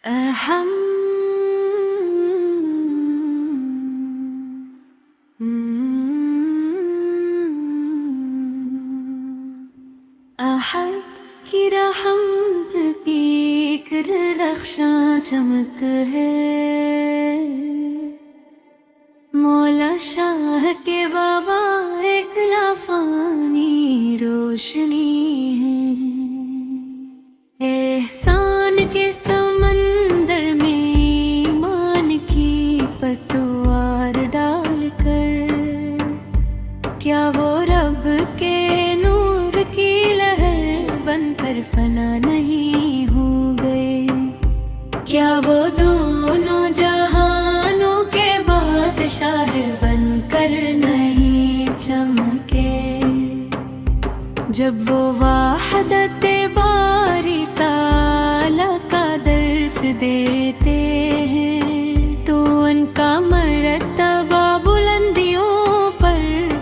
أهم أحد کی رحمت کی کر رخشاں چمک ہے، مولا شاہ کے بابا ایک لافانی روشنی ہے، احسان کے سمندر میں ایمان کی پتوار ڈال کر کیا وہ رب کے نور کی لہر بن کر فنا نہیں ہو گئے؟ کیا وہ دونوں جہانوں کے بادشاہ بن کر نہیں چمکے؟ جب وہ وحدت باری تعالیٰ کا درس دیتے ہیں تو ان کا مرتبہ بلندیوں پر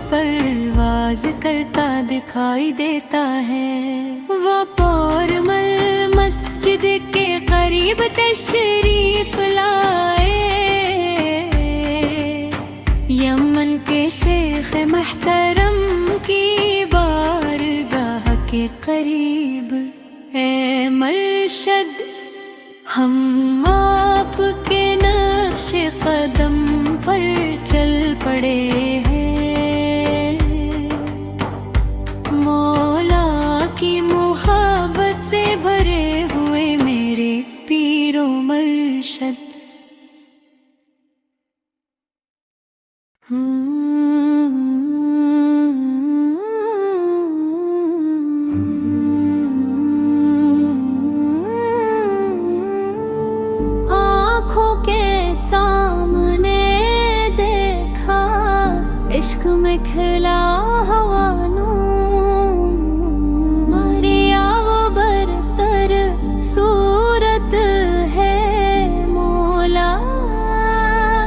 پرواز کرتا دکھائی دیتا ہے۔ وہ پورمل مسجد کے قریب تشریف لائے، یمن کے شیخ محترم کی بارگاہ کے قریب۔ اے مرشد، ہم آپ کے نقش قدم پر چل پڑے ہیں، مولا کی محبت سے بھرے ہوئے میرے پیر و مرشد۔ آنکھوں کے سامنے دیکھا عشق میں کھلا ہوا نور، مریا وہ برتر صورت ہے مولا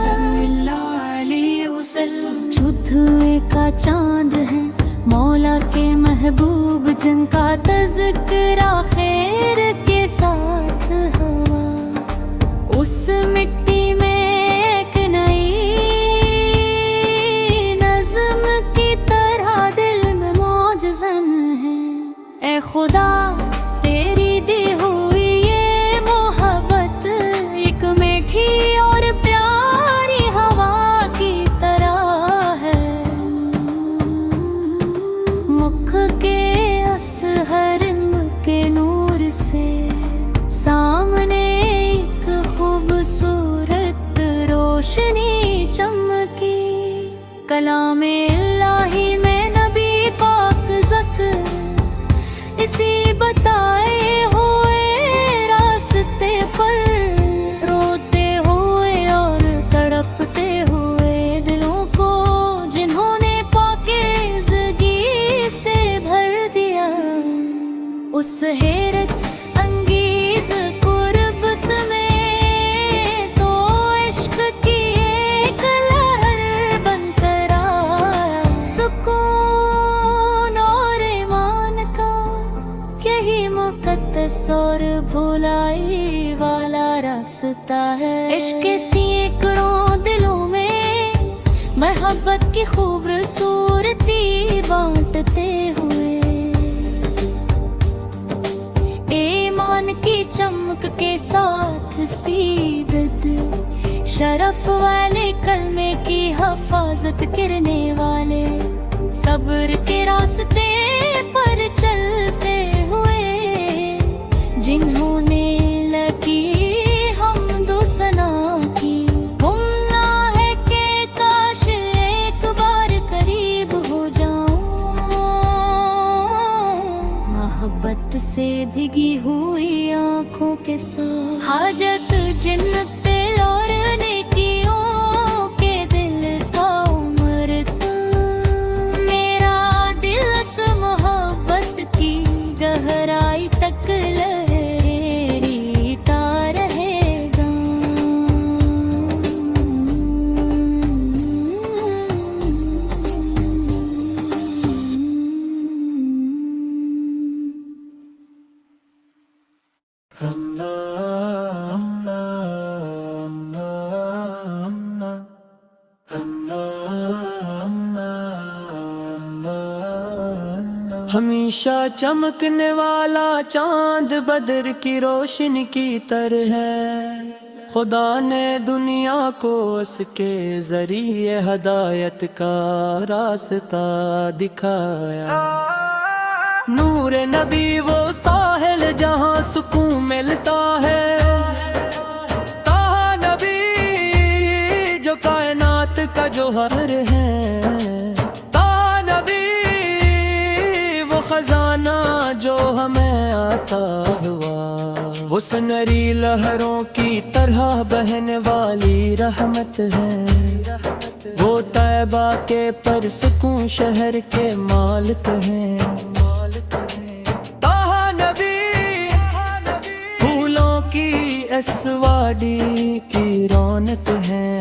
صلی اللہ علیہ وسلم، چھتوے کا چاند ہے مولا کے محبوب، جن کا تذکرہ خیر کے ساتھ ہوا، اس مٹی میں ایک نئی نظم کی طرح دل میں معجزن ہے۔ اے خدا، تیری دی ہوئی یہ محبت ایک میٹھی اور پیاری ہوا کی طرح ہے، مکھ کے اصغر کے نور سے سامنے ایک خوبصورت روشنی چمکی، کلام الہی میں نبی پاک ذکر اسی بتائے ہوئے راستے پر، روتے ہوئے اور تڑپتے ہوئے دلوں کو جنہوں نے پاکیزگی سے بھر دیا، اس حیرت انگیز قربت میں تو عشق کی ایک لہر بن کر آیا، سکون اور ایمان کا یہی مقدس اور بھلائی والا راستہ ہے۔ عشق سینکڑوں دلوں میں محبت کی خوبصورتی بانٹتے ہوئے، ایمان کی چمک کے ساتھ سیدت، شرف والے کلمے کی حفاظت کرنے والے، صبر کے راستے پر چلتے ہوئے جنہوں نے لکی حمد و ثنا کی، گمنا ہے کہ کاش ایک بار قریب ہو جاؤں، محبت سے بھگی ہوئی آنکھوں کے ساتھ، حاجت جنت پہ لوٹنے کیوں کہ دل کا عمر تھا، میرا دل اس محبت کی گہرائی تک لہریتا رہے گا۔ اللہ ہمیشہ چمکنے والا چاند بدر کی روشنی کی طرح ہے، خدا نے دنیا کو اس کے ذریعے ہدایت کا راستہ دکھایا۔ نور نبی وہ ساحل جہاں سکون ملتا ہے، طه نبی جو کائنات کا جوہر ہے، طه نبی وہ خزانہ جو ہمیں عطا ہوا، وہ سنہری لہروں کی طرح بہنے والی رحمت ہے، وہ طیبہ کے پرسکون شہر کے مالک ہیں۔ طه نبی پھولوں کی اس وادی کی رونق ہے،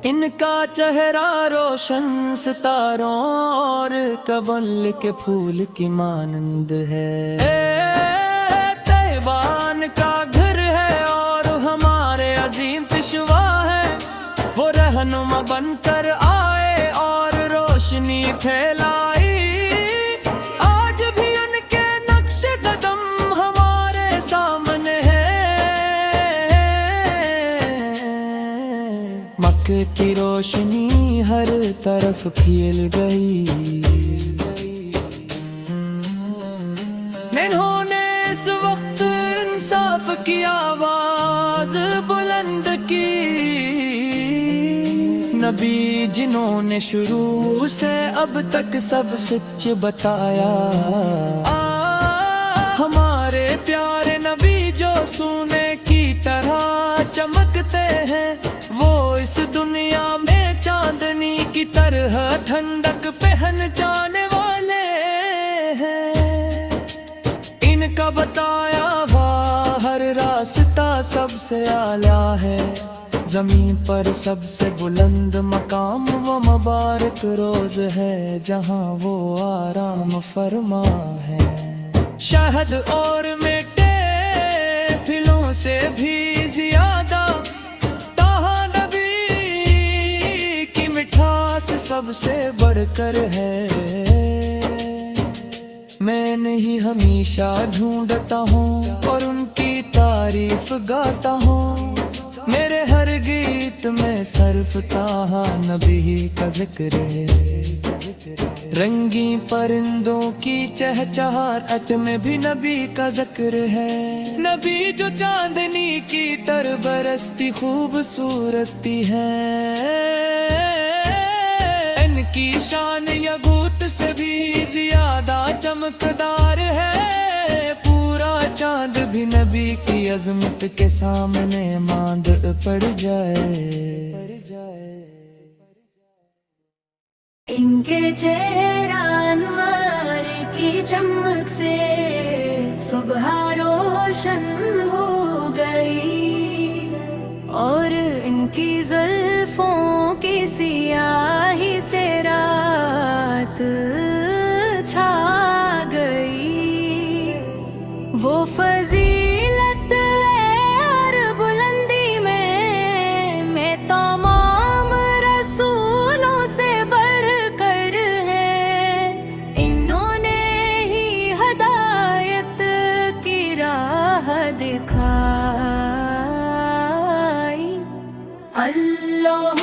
ان کا چہرہ روشن ستاروں اور کنول کے پھول کی مانند ہے۔ طیبان کا گھر ہے اور ہمارے عظیم پیشوا ہے، وہ رہنما بن کر آئے اور روشنی پھیلائی، آج بھی ان کے نقش قدم ہمارے سامنے ہے۔ مکہ کی روشنی ہر طرف پھیل گئی، انہوں نے اس وقت انصاف کی آواز بلند کی، نبی جنہوں نے شروع سے اب تک سب سچ بتایا، ہمارے پیارے نبی جو سونے کی طرح چمکتے ہیں، وہ اس دنیا میں چاندنی کی طرح ٹھنڈک پہنچانے والے ہیں۔ ان کا بتایا ہوا ہر راستہ سب سے اعلیٰ ہے، زمین پر سب سے بلند مقام وہ مبارک روز ہے جہاں وہ آرام فرما ہے۔ شہد اور میٹھے پھلوں سے بھی زیادہ طه نبی کی مٹھاس سب سے بڑھ کر ہے، میں نہیں ہمیشہ ڈھونڈتا ہوں اور ان کی تعریف گاتا ہوں، میرے ہر گیت میں صرف طه نبی کا ذکر ہے، رنگین پرندوں کی چہچہاہٹ میں بھی نبی کا ذکر ہے، نبی جو چاندنی کی طرح برستی خوبصورتی ہے، ان کی شان یاقوت سے بھی زیادہ چمکدار ہے، پورا چاند بھی نبی کی عظمت کے سامنے ماند پڑ جائے۔ ان کے چہرہ انوار کی چمک سے صبح روشن ہو گئی، اور ان کی زلفوں کی سیاہی سے رات چھا گئی، وہ فضیلت اور بلندی میں تمام رسولوں سے بڑھ کر ہے، انہوں نے ہی ہدایت کی راہ دکھائی۔ اللہ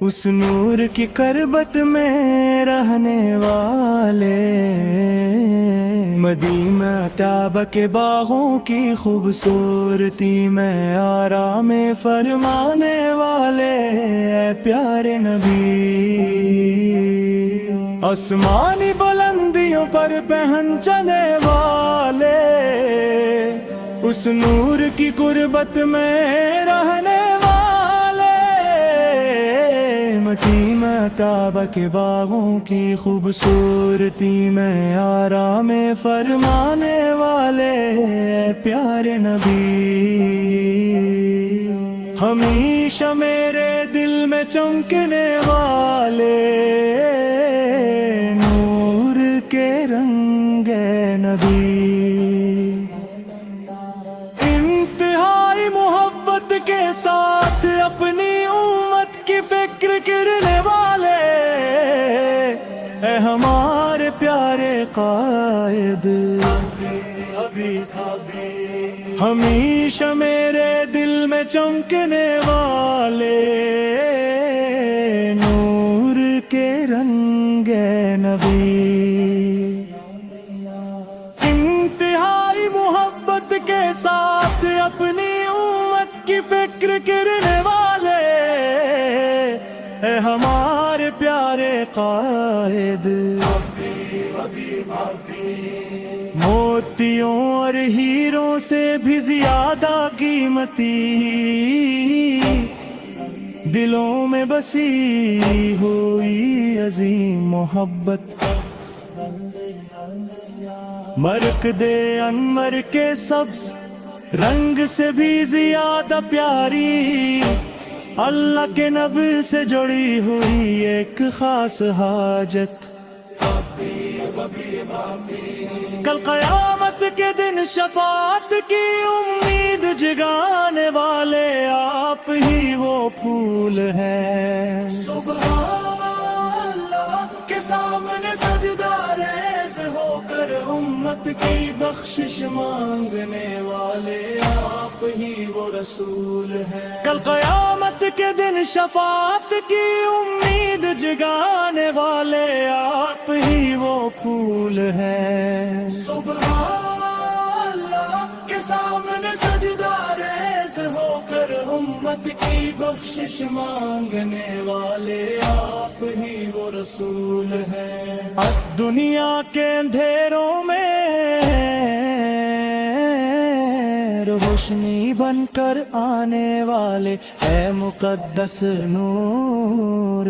اس نور کی کربت میں رہنے والے، مدینہ کعبہ کے باغوں کی خوبصورتی میں آرام فرمانے والے، اے پیارے نبی آسمانی بلندیوں پر پہنچنے والے، اس نور کی قربت میں رہنے والے، مدینہ کعبہ کے باغوں کی خوبصورتی میں آرام فرمانے والے، پیارے نبی ہمیشہ میرے دل میں چمکنے والے، نور کے رنگ نبی، کے ساتھ اپنی امت کی فکر کرنے والے، اے ہمارے پیارے قائد، ہمیشہ میرے دل میں چمکنے والے، نور کے رنگ نبی، انتہائی محبت کے ساتھ اپنی کی فکر کرنے والے، اے ہمارے پیارے قائد، موتیوں اور ہیروں سے بھی زیادہ قیمتی دلوں میں بسی ہوئی عظیم محبت، مرکز انور کے سبز رنگ سے بھی زیادہ پیاری، اللہ کے نبی سے جڑی ہوئی ایک خاص حاجت، کل قیامت کے دن شفاعت کی امید جگانے والے، آپ ہی وہ پھول ہیں، سبحان اللہ کے سامنے سجدہ ریز ہو کر امت کی بخشش مانگنے والے، آپ ہی وہ رسول ہیں، کل قیامت کے دن شفاعت کی امید جگانے والے، آپ ہی وہ پھول ہیں، سبحان اللہ کے سامنے سجدہ ریز ہو کر امت کی بخشش مانگنے والے، آپ ہی وہ رسول ہیں، اس دنیا کے اندھیروں میں روشنی بن کر آنے والے، اے مقدس نور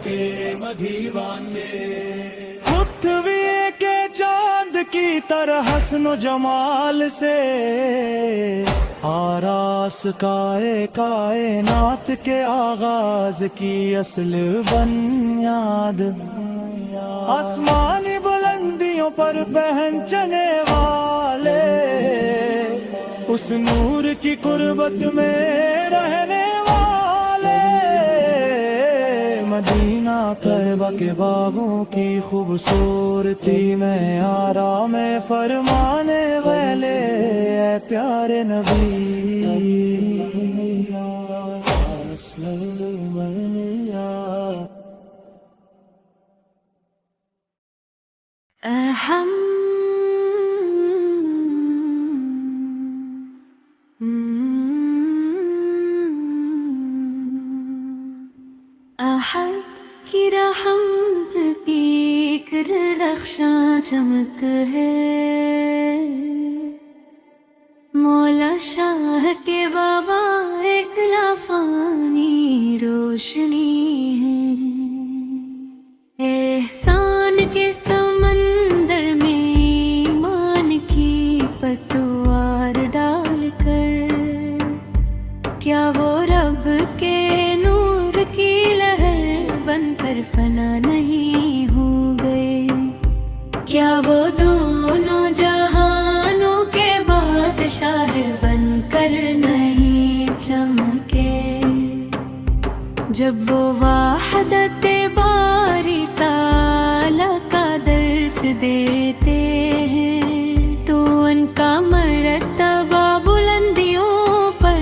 کے مدیوانے، خطویے کے چاند کی طرح حسن و جمال سے آراس کائنات کے آغاز کی اصل بنیاد، آسمانی بلندیوں پر پہنچنے والے، اس نور کی قربت میں رہنے والے، مدینہ کعبہ کے باغوں کی خوبصورتی میں آرام فرمانے والے، اے پیارے نبی احد کی رحمت کی کر رخشاں چمک ہے، مولا شاہ کے بابا ایک لافانی روشنی ہے، احسان کے سمندر میں ایمان کی پتوار ڈال کر، کیا وہ رب کے نور کی لہر بن کر فنا نہیں ہو گئے، کیا وہ دونوں جہانوں کے بادشاہ بن کر نہیں چمکے، جب وہ وحدت باری تعالی کا درس دیتے ہیں، تو ان کا مرتبہ بلندیوں پر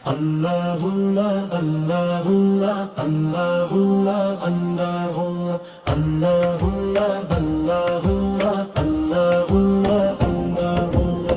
Allahullah, Allahullah, Allahullah, Allahullah, Allahullah, Allahullah, Allahullah, Allahullah।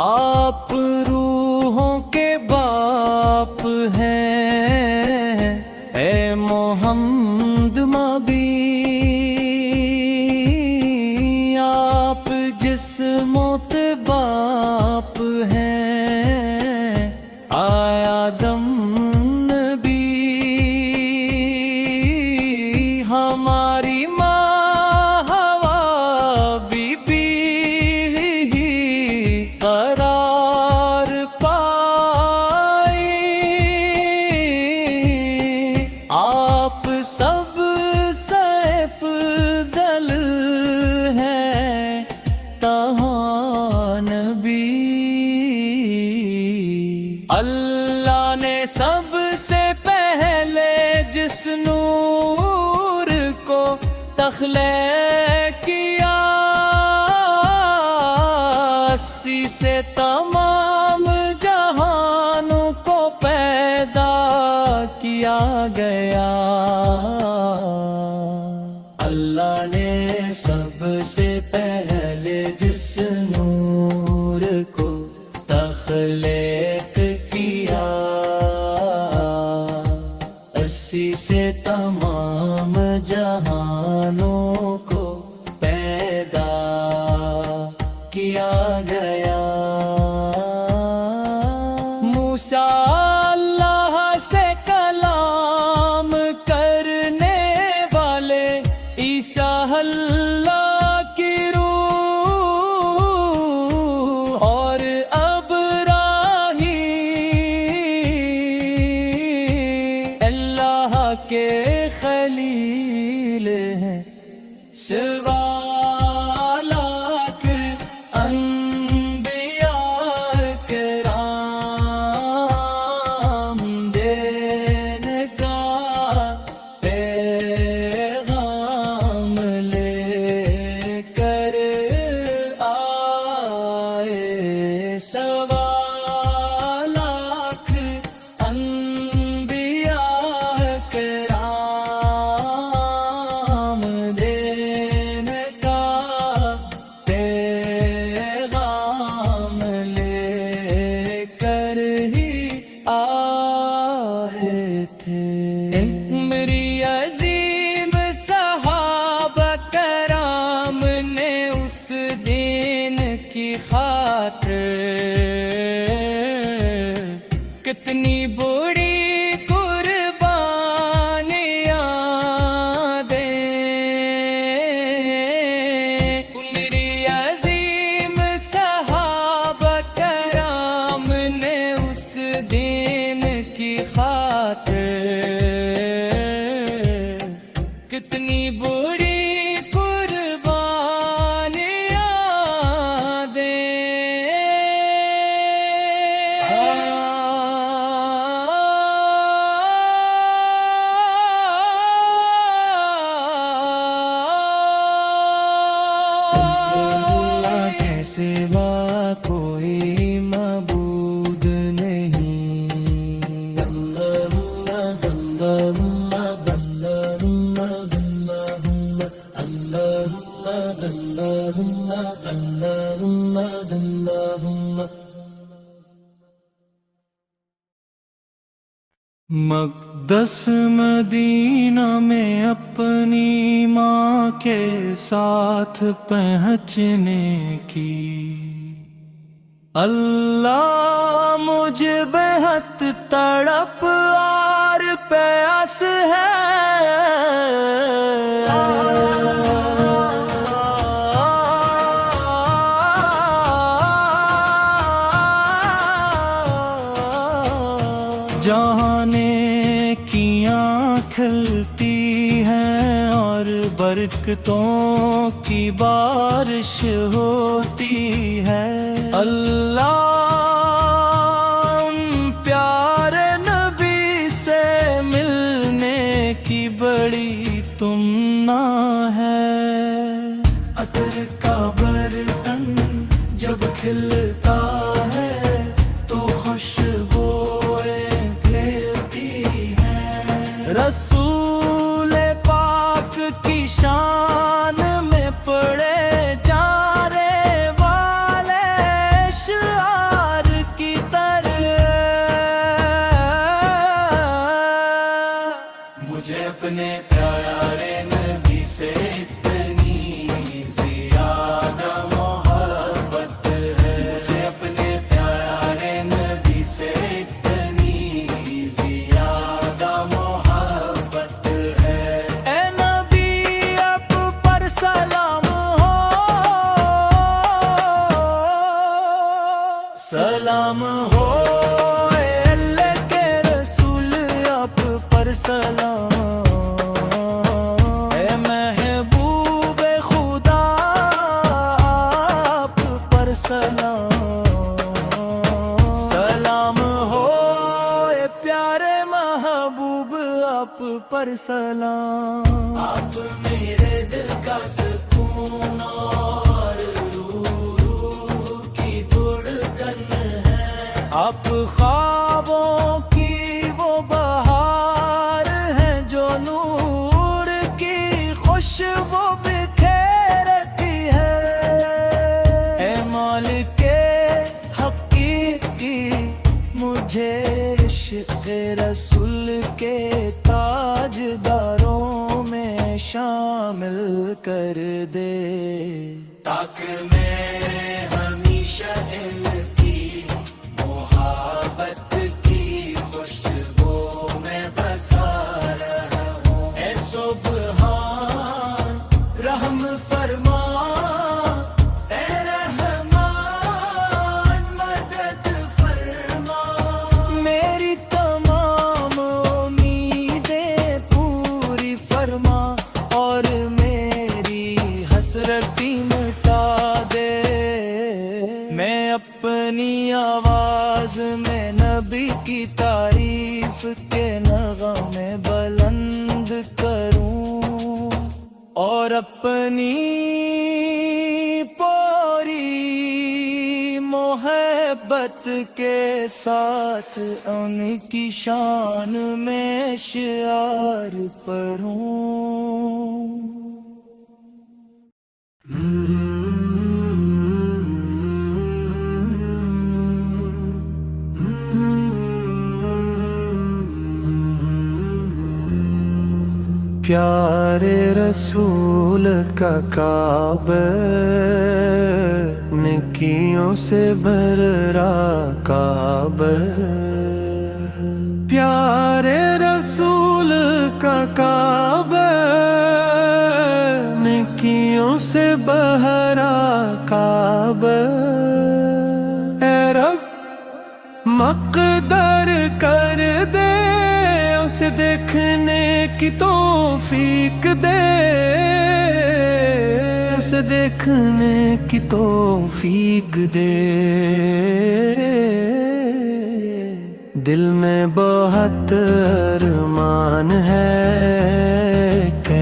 آپ روحوں کے باپ ہیں اے محمد مبی، آپ جسموں کے باپ ہیں آدم نبی، ہماری ماں حوا بی بی قرار پائی، آپ سب سے افضل ہیں تہاں نبی، اللہ نے سب سے پہلے جس نور کو تخلیق کیا، اسی سے تمام جہانوں کو پیدا کیا گیا، اللہ نے سب سے پہلے جس نور کو تخلیق کیا، اسی سے تمام جہانوں کو پیدا کیا گیا۔ موسیٰ اللہ سے کلام کرنے والے، عیسیٰ اللہ کی روح، اور ابراہیم اللہ کے خلیل ہیں، سوا لاکھ انبیاء کرام دینے کا پیغام لے کر آئے، سوا لاکھ انبیاء کرام دینے کا پیغام لے کر ہی آئے تھے۔ میری عظیم صحابہ کرام نے اس دین کی خاطر کتنی بڑی قربانیاں دیں، میری عظیم صحابہ کرام نے اس دین کی خاطر کتنی بڑی قربانیاں اللہ کے سوا کوئی معبود نہیں، اللہ اللہ اللہ اللہ اللہ اللہ اللہ اللہ۔ مقدس مدینہ میں اپنی ماں کے ساتھ پہنچنے کی اللہ مجھے بہت تڑپ اور پیاس ہے، جہانے کی کھلتی ہیں اور برکتوں کی بارش ہوتی ہے، اللہ ان پیارے نبی سے ملنے کی بڑی تمنا ہے۔ عطر کا برتن جب کھلتا ہے تو خوشبوئیں پھیلتی ہیں، رسول پاک کی شان میں پڑے جا رے سلام ہو اے اللہ کے رسول آپ پر سلام، اے محبوب خدا آپ پر سلام، سلام ہو اے پیارے محبوب آپ پر سلام، آپ میرے دل کا سکون اور روح کی دھڑکن ہے، آپ خوابوں کی وہ بہار ہے جو نور کی خوشبو بکھیرتی ہے، اے مالک حقیقی مجھے عشق رسول کے تاجداروں میں شامل کر دے، تاکہ میں ہمیشہ ان کی محبت کی خوشبو میں بسا رہا ہوں، اے سبحان رحم فرما، اے رحمان مدد فرما، میری تمام امیدیں پوری فرما اور میری حسرتی مٹا دے، میں اپنی آواز میں نبی کی تعریف کے نغمے بلند کروں اور اپنی پوری محبت کے ساتھ ان کی شان میں شعر پڑھوں۔ پیارے رسول کا کعبہ نیکیوں سے بھرا کعبہ، پیارے رسول کا کعبہ نیکیوں سے بھرا کعبہ، اے رب مقدر کر دے اسے دیکھنے کی توفیق دے، اسے دیکھنے کی توفیق دے، دل میں بہت ارمان ہے کہ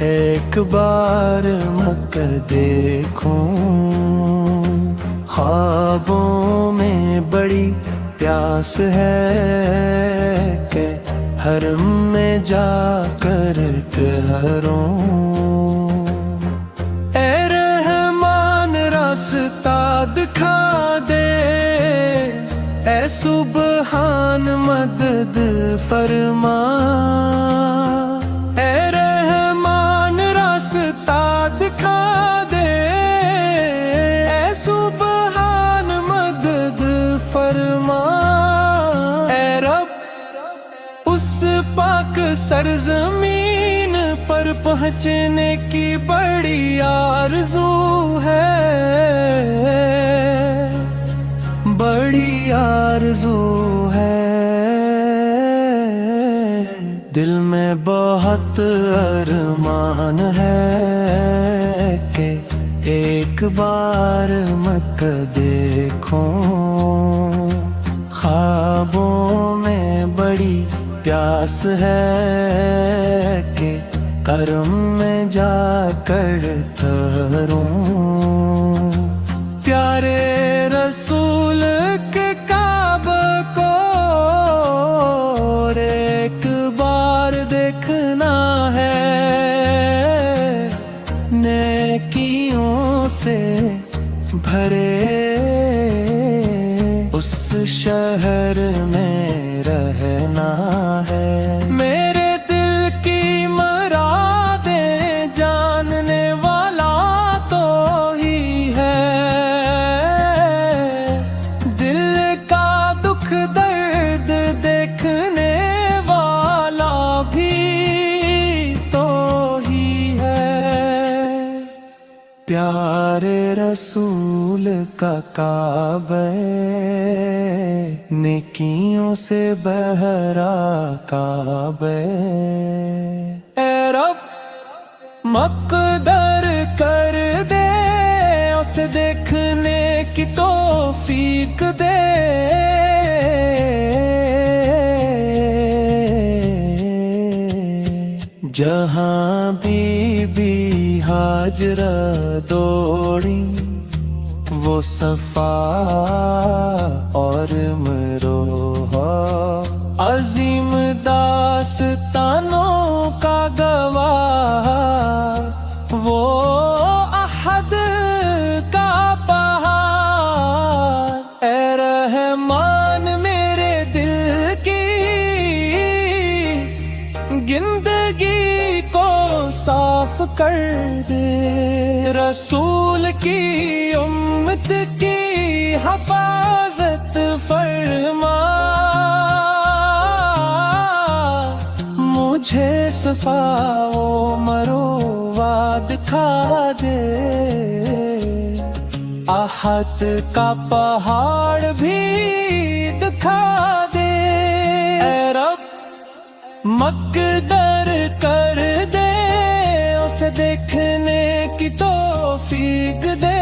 ایک بار مکہ دیکھوں، خوابوں میں بڑی پیاس ہے کہ حرم میں جا کر ٹھہروں، اے رحمان راستہ دکھا دے، اے سبحان مدد فرما، اے رحمان راستہ دکھا دے، اے سبحان مدد فرما، اے رب اس پاک سرزمین پر پہنچنے کی بڑی آرزو ہے، بڑی آرزو ہے، دل میں بہت ارمان ہے کہ ایک بار مکہ دیکھوں، خوابوں میں بڑی پیاس ہے کہ حرم میں جا کر ٹھہروں، پیارے رسول کے کعبہ کو ایک بار دیکھنا ہے، نیکیوں سے بھرے اس شہر میں رہنا ہے، میرے دل کی مرادیں جاننے والا تو ہی ہے، دل کا دکھ درد دیکھنے والا بھی تو ہی ہے، پیارے رسول کا کعبہ نیکیوں سے بہرا کعبہ اے رب مقدر کر دے اسے دیکھنے کی توفیق دے جہاں بی بی ہاجرہ دوڑی وہ صفا اور مروہ عظیم داستانوں کا گواہ وہ احد کا پہاڑ اے رحمان میرے دل کی گندگی کو صاف کر دے رسول کی امت کی حفاظت فرما مجھے صفا و مروہ دکھا دے احد کا پہاڑ بھی دکھا دے اے رب مقدر کر دے اسے دیکھنے کی توفیق دے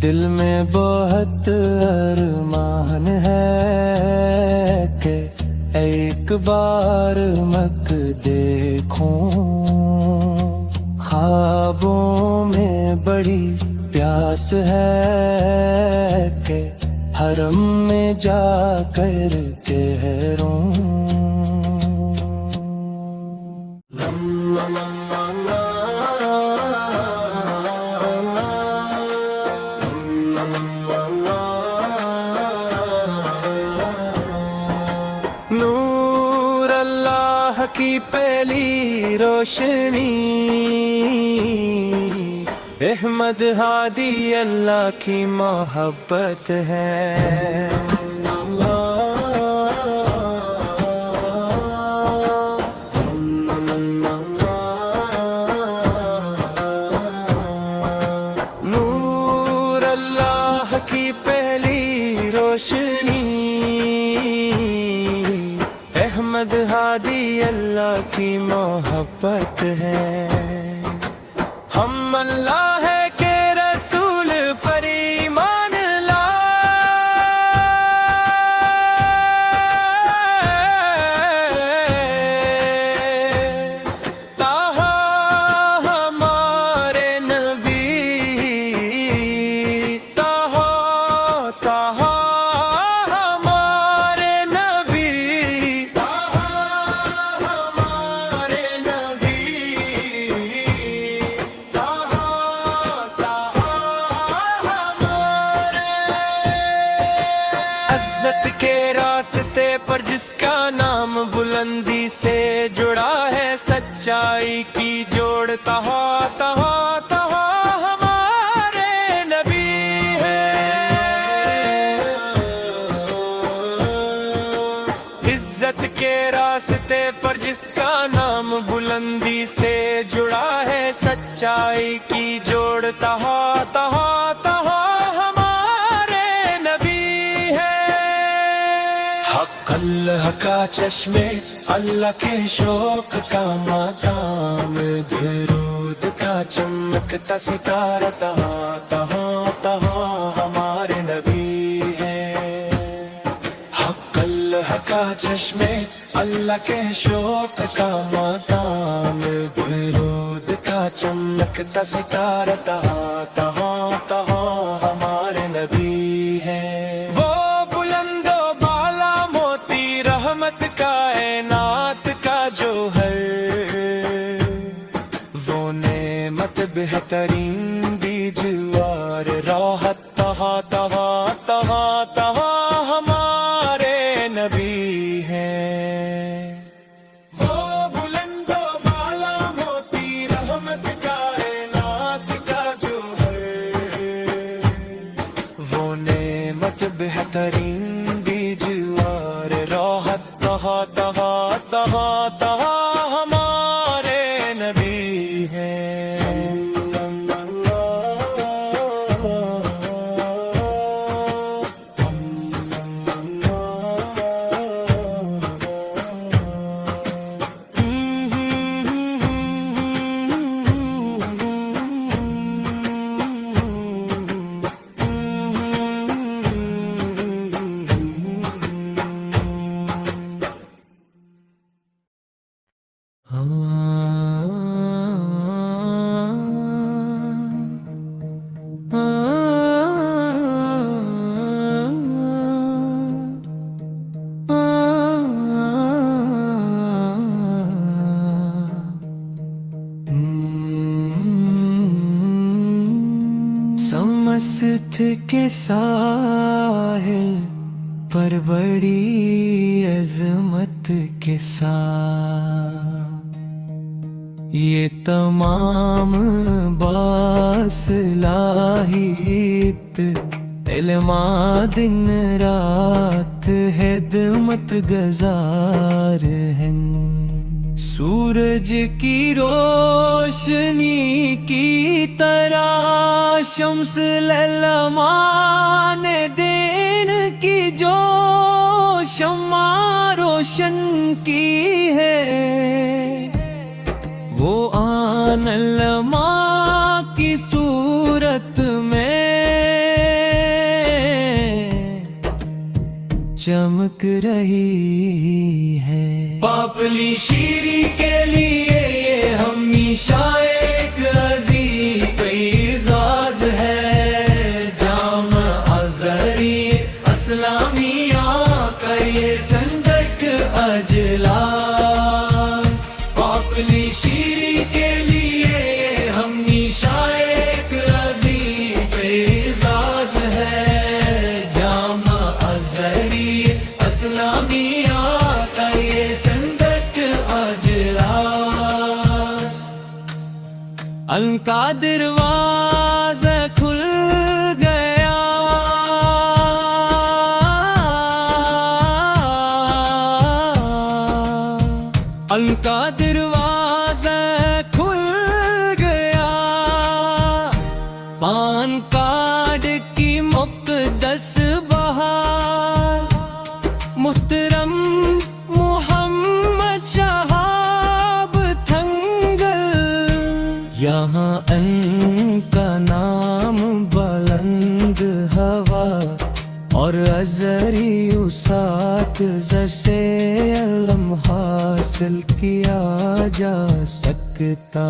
دل میں بہت ارمان ہے کہ ایک بار مکہ دیکھوں خوابوں میں بڑی پیاس ہے کہ حرم میں جا کر کہروں نور اللہ کی پہلی روشنی احمد ہادی اللہ کی محبت ہے نور اللہ کی پہلی روشنی احمد ہادی اللہ کی محبت ہے ہم اللہ کے رسول پر ایمان لائے تاہا ہمارے نبی تاہا ہمارے نبی عزت کے راستے پر جس کا نام بلندی سے جڑا ہے سچائی کی جوڑ تہا تہا تہا ہمارے نبی ہے عزت کے راستے پر جس کا نام بلندی سے جڑا ہے سچائی کی جوڑ تہا تہا تہا اللہ کا چشمے اللہ کے شوق کا مقام درود کا چمکتا ستارہ تہاں تہاں تہاں ہمارے نبی ہے حق اللہ کا چشمے اللہ کے شوق کا مقام درود کا چمکتا ستارہ تہاں تہاں تہاں ہمارے نبی ہے کائنات کا جوہر وہ نعمت بہترین بیجوار راحت تہا تہا تہا تہا ہمارے نبی ہیں وہ بلند و بالا موتی رحمت کائنات کا جوہر وہ نعمت بہترین بیجوار راحت تہا تہا تہا تہا ہمارے مست کے ساحل پر بڑی عظمت کے ساتھ یہ تمام باصلاحیت علما دن رات خدمت گزار ہیں سورج کی روشنی کی طرح شمس للمان دین کی جو شمع روشن کی ہے وہ آن علماء کی صورت میں چمک رہی ہے پاپلی شیری کے لیے یہ ہمیشہ ایک عظیم اعزاز ہے جامع ازہری اسلامیہ کا یہ صندوق اجلاس پاپلی شیری کے لیے یہ ہمیشہ ایک عظیم اعزاز ہے جامع ازہری اسلامیہ کا یہ صندوق اجلاس ان کا دروازہ کھل گیا ان کا دروازہ کھل گیا پان کارڈ کی مقدس بہار محترم محمد شہاب تھنگل یہاں ان کا نام بلند ہوا اور ازہری اساتذہ سے علم حاصل کیا جا سکتا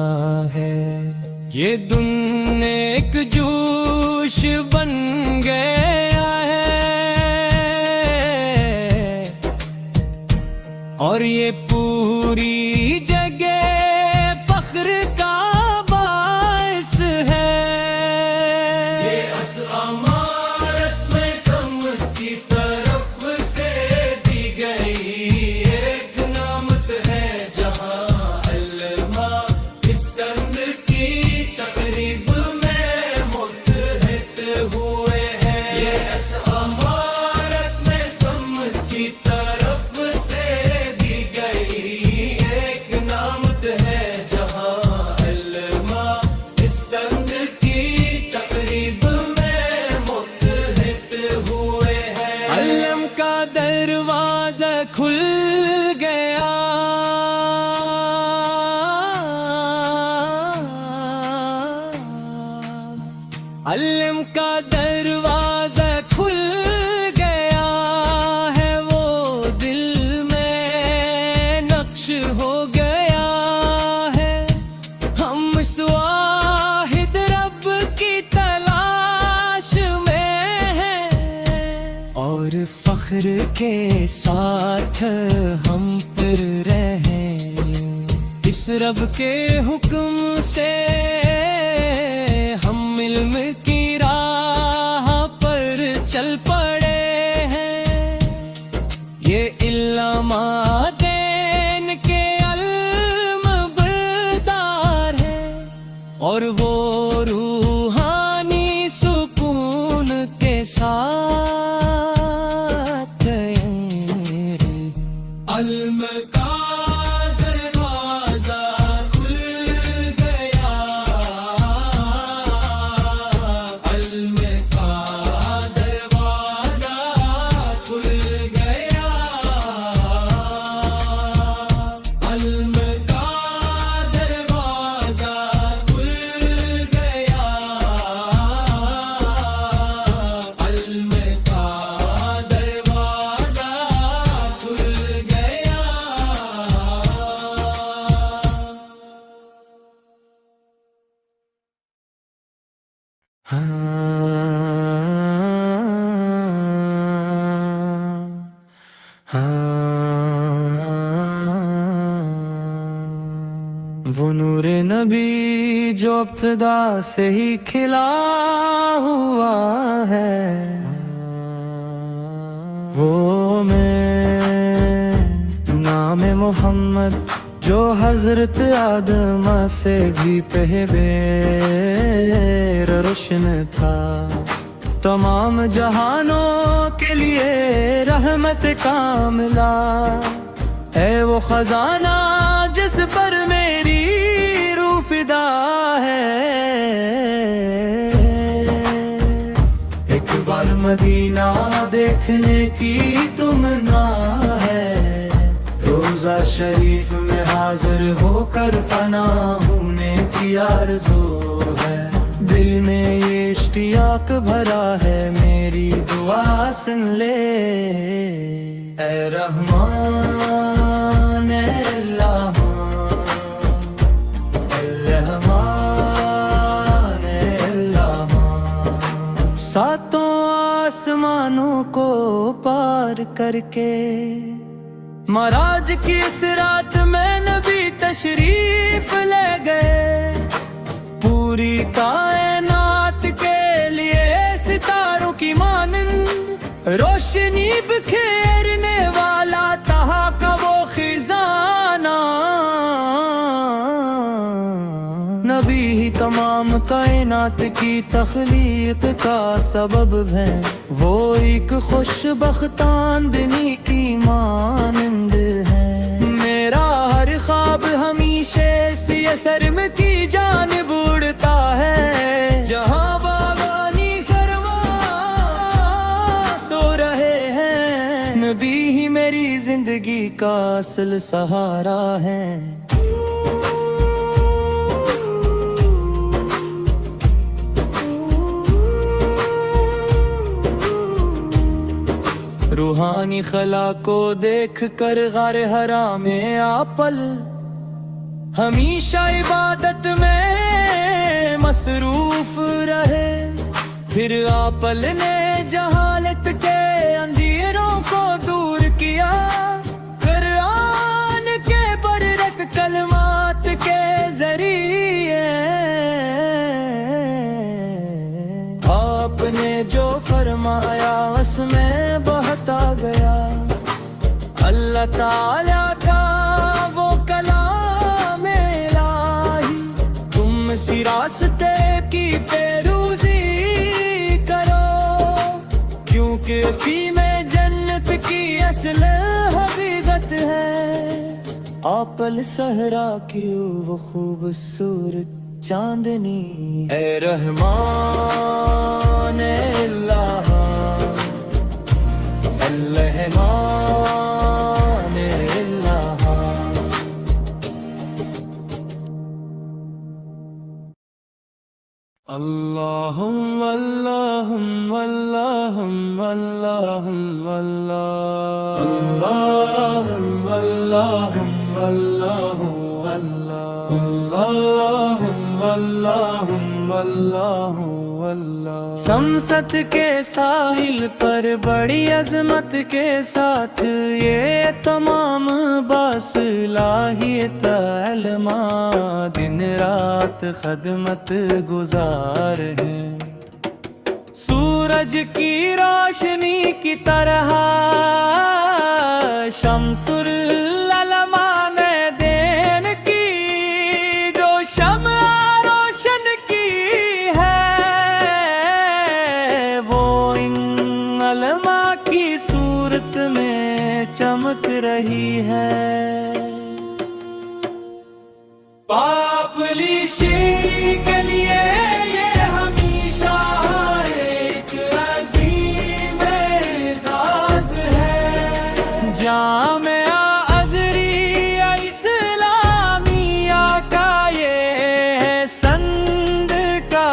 ہے یہ دن ایک جوش بن گیا ہے اور یہ پوری جگہ فخر کا باعث ہے یہ امارت میں شمس کی طرف سے دی گئی ایک نعمت ہے جہاں علماء اس سند کی تقریب میں متحد ہوئے ہیں یہ امارت میں شمس کی طرف سے دی گئی ایک نعمت ہے جہاں علماء اس سند کی تقریب میں متحد ہوئے ہیں علم کا دروازہ کھل گیا علم کا دروازہ کھل گیا ہے وہ دل میں نقش ہو گیا ہے ہم اس واحد رب کی تلاش میں ہیں اور فخر کے ساتھ ہم پر رہیں اس رب کے حکم سے ہم علم کی راہ پر چل پڑے ہیں یہ علماء دین کے علم بردار ہے اور وہ روحانی سکون کے ساتھ علم کا دروازہ کھل گیا علم کا دروازہ کھل گیا علم کا دروازہ کھل گیا علم کا دروازہ کھل گیا وہ نور نبی جو ابتدا سے ہی کھلا ہوا ہے، وہ میں نام محمد جو حضرت آدم سے بھی پہلے روشن تھا، تمام جہانوں کے لیے رحمت کاملہ ہے، وہ خزانہ جس پر میری روح فدا ہے۔ ایک بار مدینہ دیکھنے کی تمنا ہے، روضہ شریف میں حاضر ہو کر فنا ہونے کی آرزو ہے، دل میں یہ اشتیاق بھرا ہے، میری دعا سن لے اے رحمان اے اللہ، الرحمن اے اللہ، ساتوں آسمانوں کو پار کر کے معراج کی اس رات میں نبی تشریف لے گئے، پوری کائنات کے لیے ستاروں کی مانند روشنی بکھیرنے والا تہا کا وہ خزانہ، نبی ہی تمام کائنات کی تخلیق کا سبب ہے، وہ ایک خوش بختاندنی کی مانند ہے، میرا ہر خواب ہمیشہ سیہ سرم کی جانب اڑتا ہے، جہاں باغانی سرواں سو رہے ہیں، نبی ہی میری زندگی کا اصل سہارا ہے۔ روحانی خلا کو دیکھ کر غار حرا میں آپل ہمیشہ عبادت میں مصروف رہے، پھر آپل نے جہالت کے اندھیروں کو دور کیا، قرآن کے پررت کلمات کے ذریعے آپ نے جو فرمایا اس میں بہتا گیا، اللہ تعالیٰ کا وہ کلام الہی، تم اسی راستے کی پیروزی کرو، کیونکہ اسی میں جنت کی اصل حقیقت ہے، آپل صحرا کی وہ خوبصورت چاندنی، اے رحمان اے اللہ، الرحمن اے اللہ، اللہم اللہم اللہم اللہم اللہم اللہم اللہم اللہم اللہم، شمست کے ساحل پر بڑی عظمت کے ساتھ یہ تمام باصلاحیت علماء دن رات خدمت گزار ہیں، سورج کی روشنی کی طرح شمس العلماء نے دین کی جو شمع روشن کی ہے، وہ ان علماء کی صورت میں چمک رہی ہے، پاپلی شیری کے لیے یہ ہمیشہ ایک عظیم اعزاز ہے، جامعہ ازہریہ اسلامیہ کا یہ سند کا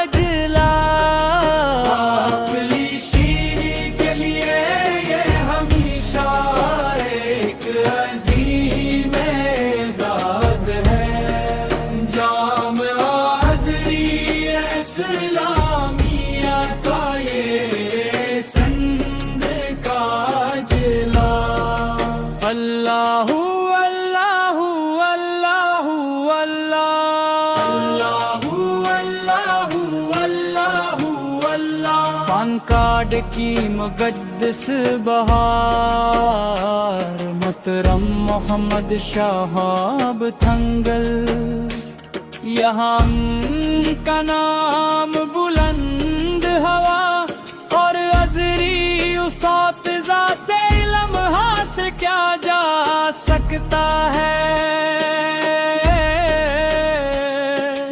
اجلا، پاپلی شیری کے لیے یہ ہمیشہ ایک عظیم اعزاز ہے، جامعہ پان کارڈ کی مقدس بہار، محترم محمد شہاب تھنگل، یہاں ان کا نام بلند ہوا، اور ازری اساتذہ سے علم حاصل کیا جا سکتا ہے۔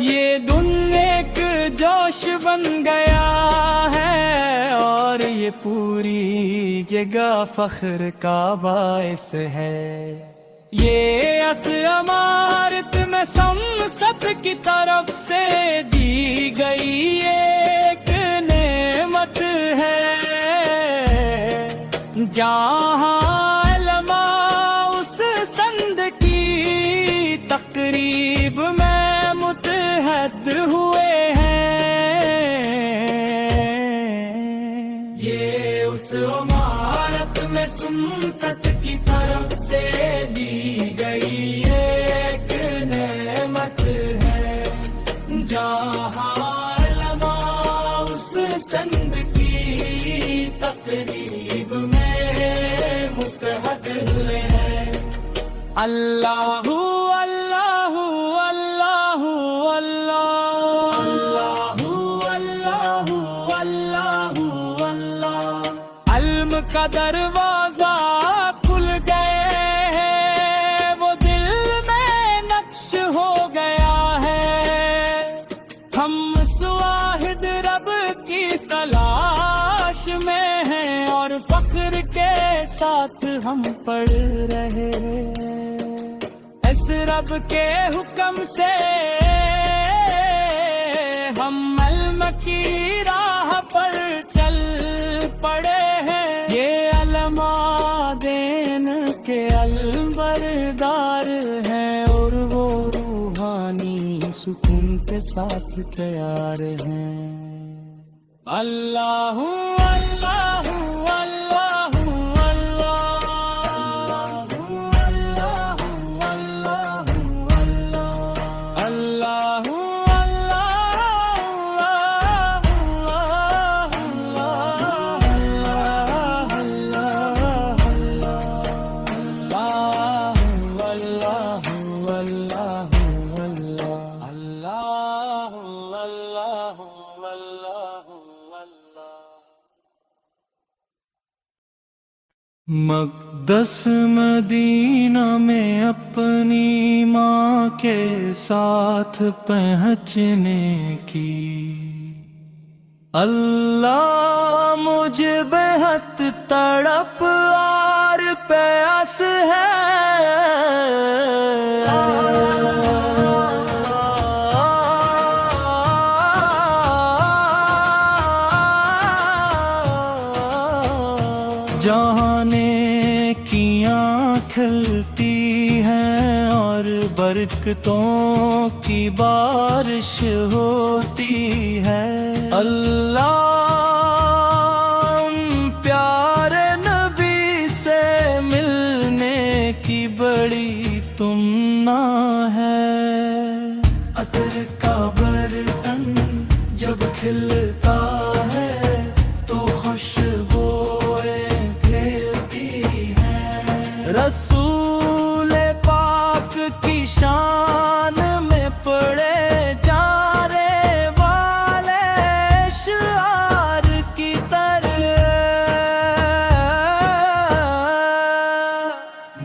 یہ دن ایک جوش بن گیا ہے، اور یہ پوری جگہ فخر کا باعث ہے۔ یہ اس عمارت میں سمست کی طرف سے دی گئی ایک نعمت ہے، جہاں علماء اس سند کی تقریب میں متحد ہوئے ہیں۔ یہ اس عمارت میں سمست کی طرف سے دی گئی ایک نعمت ہے، جہاں علماء اس سند کی تقریب میں متحد ہوئے ہیں۔ اللہ اللہ اللہ اللہ اللہ اللہ اللہ، علم کا دروازہ کھل گئے ہیں، وہ دل میں نقش ہو گیا ہے۔ ہم اس واحد رب کی تلاش میں ہیں، اور فخر کے ساتھ ہم پڑھ رہے ہیں۔ اس رب کے حکم سے ہم علم کی راہ پر چل پڑے ہیں۔ یہ علماء دین کے علمبردار ہیں، اور وہ روحانی سکون کے ساتھ تیار ہیں۔ اللہ اللہ اللہ مقدس مدینہ میں اپنی ماں کے ساتھ پہنچنے کی اللہ مجھے بہت تڑپ اور پیاس ہے۔ جہانے کیاں کھلتی ہیں اور برکتوں کی بارش ہوتی ہے۔ اللہ پیارے نبی سے ملنے کی بڑی تمنا ہے۔ عطر کا برتن جب کھلتا ہے تو خوشبوئیں پھیلتی ہیں۔ رسول پاک کی شان میں پڑے جانے والے اشعار کی طرح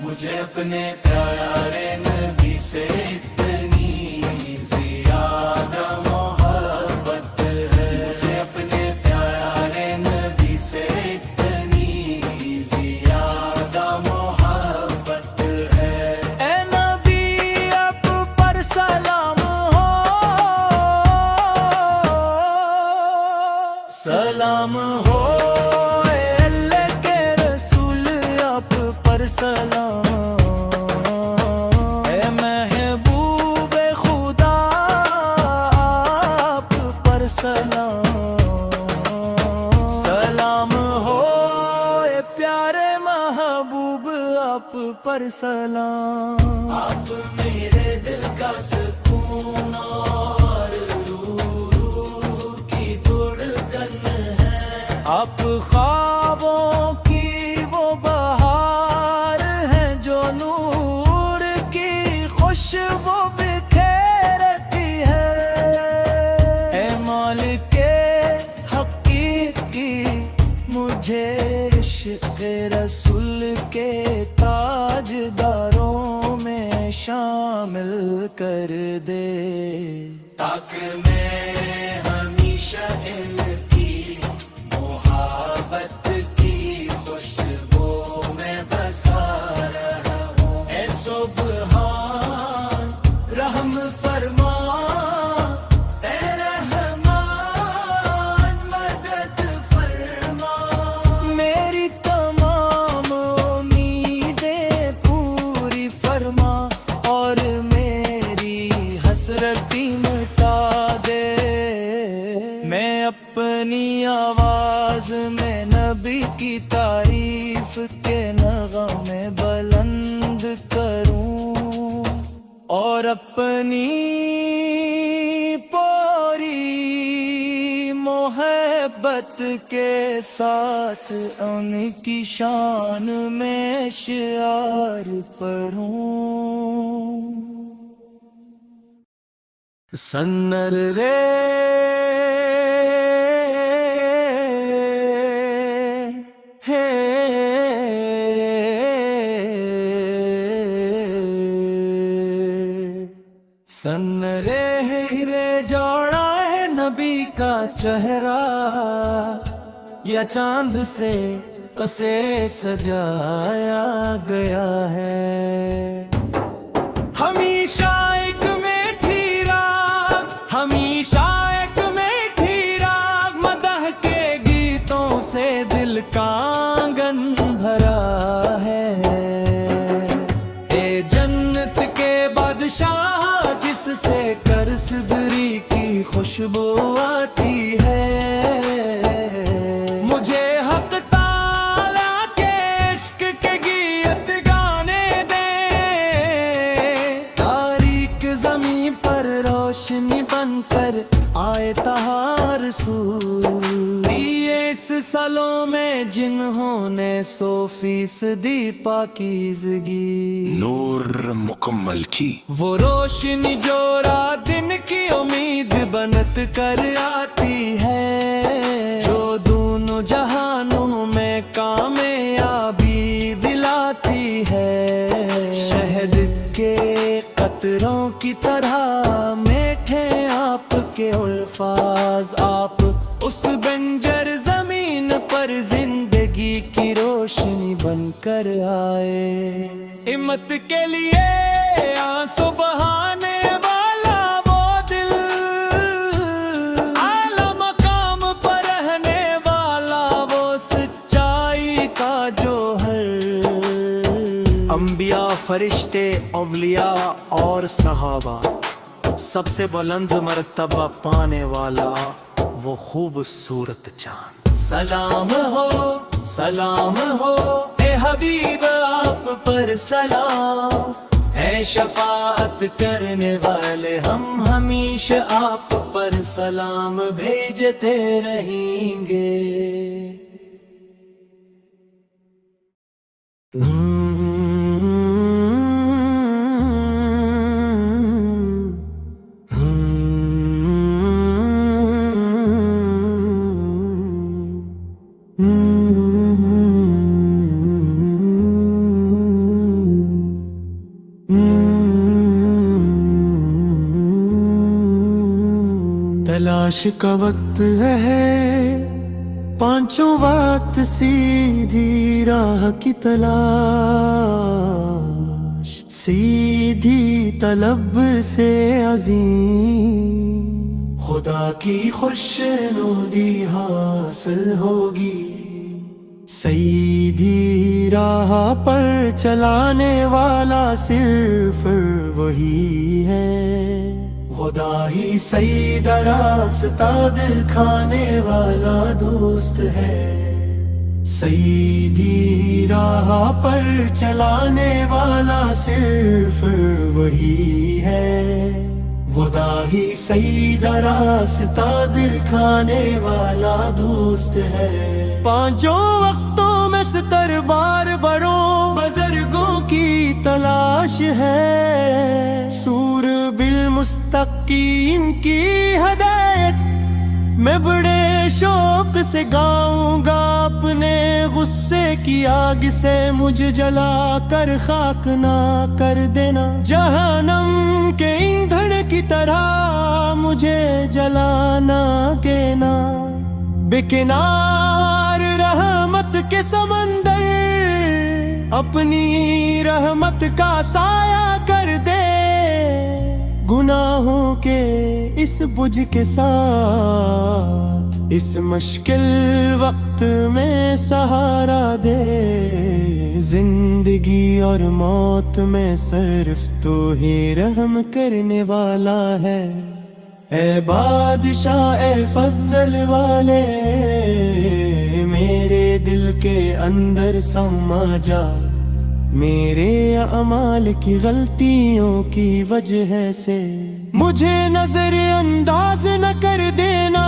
مجھے اپنے پیارے نبی سے اتنی زیادہ محبت ہے۔ مجھے اپنے پیارے نبی سے اتنی زیادہ محبت ہے۔ اے نبی اب پر سلام ہو، سلام ہو، اے اللہ کے رسول اب پر سلام، اے محبوب خدا آپ پر سلام، سلام ہو، اے پیارے محبوب آپ پر سلام۔ آپ میرے دل کا سکون اور روح کی دھڑکن ہے۔ رسول کے تاجداروں میں شامل کر دے، تاکہ میں ہمیشہ ان کی محبت کی خوشبو میں بسا رہا ہوں۔ اے سبحان رحم فرما، اے رحمان مدد فرما، میری تمام امیدیں پوری فرما اور میری حسرتی مٹا دے۔ میں اپنی آواز میں نبی کی تعریف کے نغمے بلند کروں اور اپنی پوری محبت کے ساتھ ان کی شان میں اشعار پڑھوں۔ سنر رے ہے سنرے ہیرے جوڑا ہے نبی کا چہرہ، یا چاند سے کسے سجایا گیا ہے۔ ہمیشہ ایک میٹھی راگ، ہمیشہ ایک میٹھی راگ، مدح کے گیتوں سے دل کا آنگن بھرا ہے۔ اے جنت کے بادشاہ جس سے کرسدری کی خوشبو آتی ہے، مجھے حق تعالیٰ کے عشق کے گیت گانے دے، تاریک زمین پر روشنی بن کر آئے طہا رسول، دیے اس سالوں میں جنہوں نے 100% پاکیزگی نور مکمل کی، وہ روشنی جو رات دن کی امید بنت کر آتی ہے، جو دونوں جہانوں میں کامیابی دلاتی ہے۔ شہد کے قطروں کی طرح میٹھے آپ کے الفاظ، آپ اس بنجر زمین پر زندگی کی روشنی بن کر آئے۔ ہمت کے لیے آنسو بہانے والا وہ دل، اعلیٰ مقام پر رہنے والا وہ سچائی کا جوہر، انبیاء، فرشتے، اولیاء اور صحابہ، سب سے بلند مرتبہ پانے والا وہ خوبصورت چاند۔ سلام ہو اے حبیب آپ پر سلام، اے شفاعت کرنے والے ہم ہمیشہ آپ پر سلام بھیجتے رہیں گے۔ تلاش کا وقت ہے، پانچوں وقت سیدھی راہ کی تلاش، سیدھی طلب سے عظیم خدا کی خوشنودی حاصل ہوگی۔ سیدھی راہ پر چلانے والا صرف وہی ہے، خدا ہی سیدھا راستہ دکھانے والا دوست ہے۔ سیدھی راہ پر چلانے والا صرف وہی ہے، خدا ہی سیدھا راستہ دکھانے والا دوست ہے۔ پانچوں وقتوں میں ستر بار بروں بزرگوں کی تلاش ہے، سور بالمستقیم کی ہدایت میں بڑے شوق سے گاؤں گا اپنے غصے کی آگ سے، مجھے جلا کر خاک نہ کر دینا، جہنم کے ایندھن کی طرح مجھے جلانا دینا۔ بے کنار رحمت کے سمندر اپنی رحمت کا سایہ کر دے، گناہوں کے اس بجھ کے ساتھ اس مشکل وقت میں سہارا دے، زندگی اور موت میں صرف تو ہی رحم کرنے والا ہے۔ اے بادشاہ اے فضل والے، میرے دل کے اندر سما جا، میرے اعمال کی غلطیوں کی وجہ سے مجھے نظر انداز نہ کر دینا،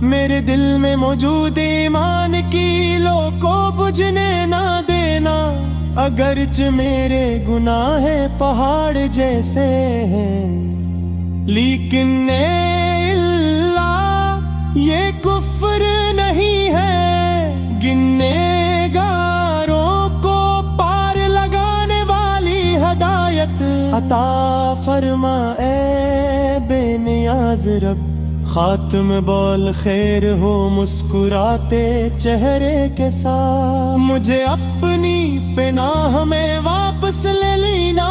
میرے دل میں موجود ایمان کی لو کو بجھنے نہ دینا، اگرچہ میرے گناہ پہاڑ جیسے ہیں، لیکن اے اللہ یہ کفر نہیں ہے، گننے گاروں کو پار لگانے والی ہدایت عطا فرما اے بے نیاز رب۔ خاتم بول خیر ہو مسکراتے چہرے کے ساتھ، مجھے اپنی پناہ میں واپس لے لینا،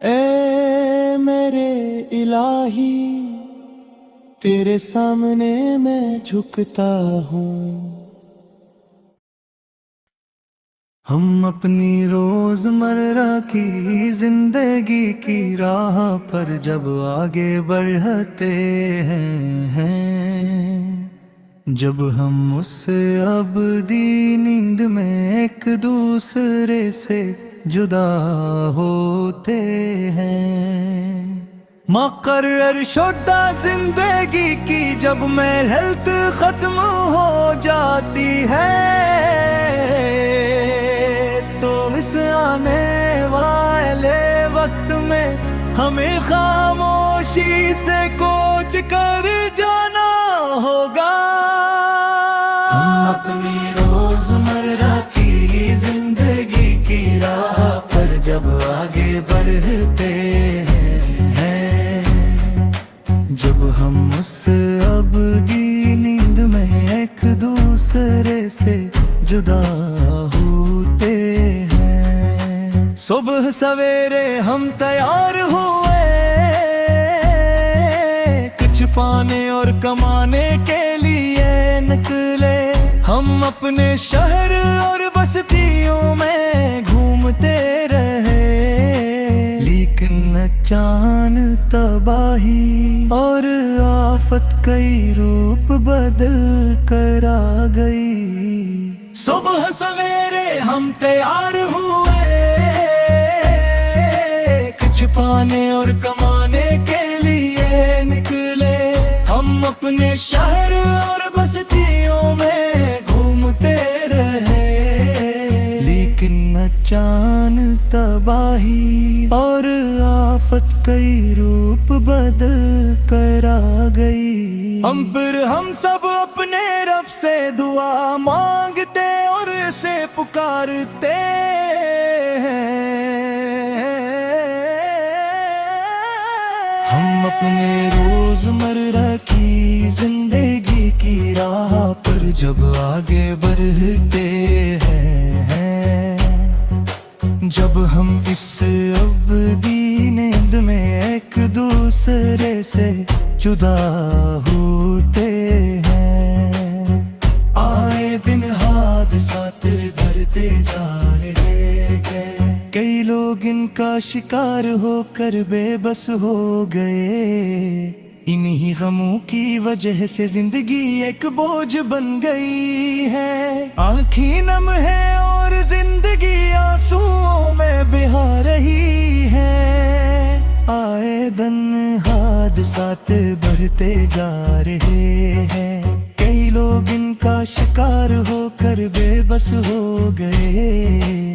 اے میرے الہی تیرے سامنے میں جھکتا ہوں۔ ہم اپنی روزمرہ کی زندگی کی راہ پر جب آگے بڑھتے ہیں، جب ہم اس ابدی نیند میں ایک دوسرے سے جدا ہوتے ہیں، مقرر شدہ زندگی کی جب محنت ختم ہو جاتی ہے، تو اس آنے والے وقت میں ہمیں خاموشی سے کوچ کر جانا ہوگا۔ ہم اپنی روزمرہ کی زندگی کی راہ پر جب آگے بڑھتے ہیں، جب ہم اس ابدی نیند میں ایک دوسرے سے جدا ہوتے ہیں، صبح سویرے ہم تیار ہوئے کچھ پانے اور کمانے کے لیے نکلے، ہم اپنے شہر اور بستیوں میں گھومتے رہے، لیکن اچانک تباہی اور آفت کئی روپ بدل کر آ گئی۔ صبح سویرے ہم تیار ہوئے کچھ پانے اور کمانے کے لیے نکلے، ہم اپنے شہر اور بستیوں میں گھومتے رہے، لیکن اچانک تباہی اور آفت کئی روپ بدل کر آ گئی۔ ہم سب اپنے رب سے دعا مانگتے اور اسے پکارتے ہیں، ہم اپنے روزمرہ کی زندگی کی راہ پر جب آگے بڑھتے ہیں، جب ہم اس ابدی نیند میں ایک دوسرے سے جدا ہوتے ہیں، آئے دن حادثات دھرتے جا رہے ہیں، کئی لوگ ان کا شکار ہو کر بے بس ہو گئے، انہی غموں کی وجہ سے زندگی ایک بوجھ بن گئی ہے، آنکھیں نم ہے اور زندگی آنسوؤں میں بہا رہی ہے، آئے دن حادثات بڑھتے جا رہے ہیں، کئی لوگ ان کا شکار ہو کر بے بس ہو گئے،